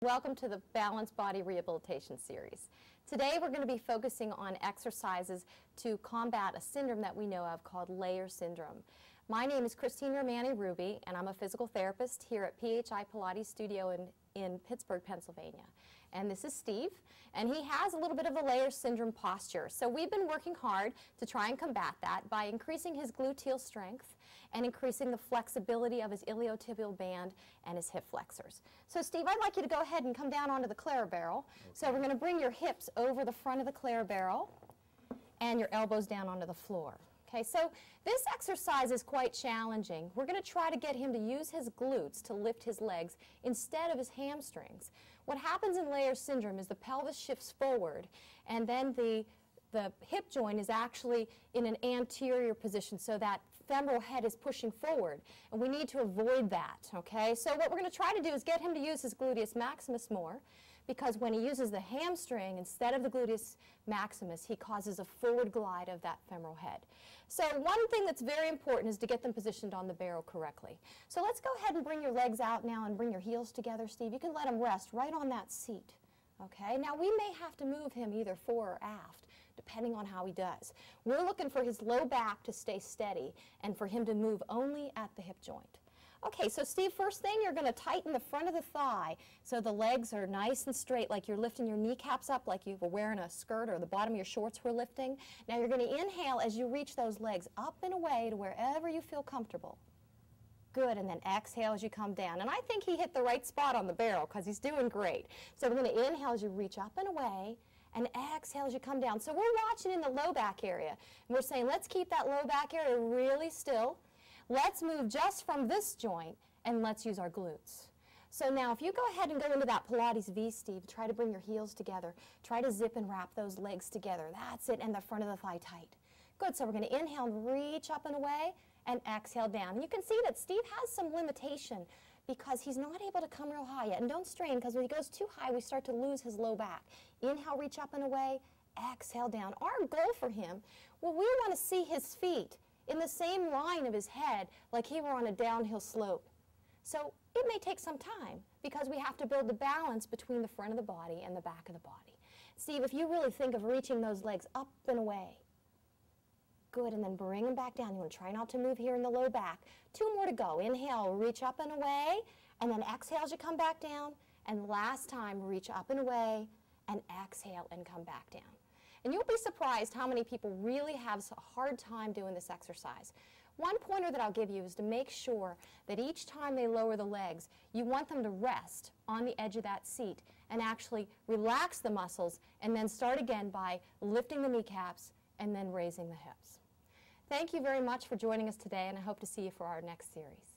Welcome to the Balanced Body Rehabilitation Series. Today we're going to be focusing on exercises to combat a syndrome that we know of called layer syndrome. My name is Christine Romani-Ruby and I'm a physical therapist here at PHI Pilates Studio in Pittsburgh, Pennsylvania. And this is Steve, and he has a little bit of a layer syndrome posture. So we've been working hard to try and combat that by increasing his gluteal strength and increasing the flexibility of his iliotibial band and his hip flexors. So Steve, I'd like you to go ahead and come down onto the Clare-barrel. Okay. So we're going to bring your hips over the front of the Clare-barrel and your elbows down onto the floor. Okay, so this exercise is quite challenging. We're going to try to get him to use his glutes to lift his legs instead of his hamstrings. What happens in layer syndrome is the pelvis shifts forward and then the hip joint is actually in an anterior position, so that femoral head is pushing forward, and we need to avoid that, okay? So what we're going to try to do is get him to use his gluteus maximus more, because when he uses the hamstring instead of the gluteus maximus, he causes a forward glide of that femoral head. So one thing that's very important is to get them positioned on the barrel correctly. So let's go ahead and bring your legs out now and bring your heels together, Steve. You can let them rest right on that seat. Okay, now we may have to move him either fore or aft, depending on how he does. We're looking for his low back to stay steady and for him to move only at the hip joint. Okay, so Steve, first thing, you're going to tighten the front of the thigh so the legs are nice and straight, like you're lifting your kneecaps up like you were wearing a skirt or the bottom of your shorts were lifting. Now you're going to inhale as you reach those legs up and away to wherever you feel comfortable. Good, and then exhale as you come down. And I think he hit the right spot on the barrel because he's doing great. So we're going to inhale as you reach up and away, and exhale as you come down. So we're watching in the low back area. And we're saying, let's keep that low back area really still. Let's move just from this joint, and let's use our glutes. So now if you go ahead and go into that Pilates V, Steve, try to bring your heels together. Try to zip and wrap those legs together. That's it, and the front of the thigh tight. Good, so we're going to inhale and reach up and away, and exhale down. And you can see that Steve has some limitation because he's not able to come real high yet. And don't strain, because when he goes too high, we start to lose his low back. Inhale, reach up and away, exhale down. Our goal for him, well, we want to see his feet in the same line of his head like he were on a downhill slope. So it may take some time because we have to build the balance between the front of the body and the back of the body. Steve, if you really think of reaching those legs up and away, good, and then bring them back down. You want to try not to move here in the low back. 2 more to go. Inhale, reach up and away, and then exhale as you come back down. And last time, reach up and away, and exhale and come back down. And you'll be surprised how many people really have a hard time doing this exercise. One pointer that I'll give you is to make sure that each time they lower the legs, you want them to rest on the edge of that seat and actually relax the muscles, and then start again by lifting the kneecaps and then raising the hips. Thank you very much for joining us today, and I hope to see you for our next series.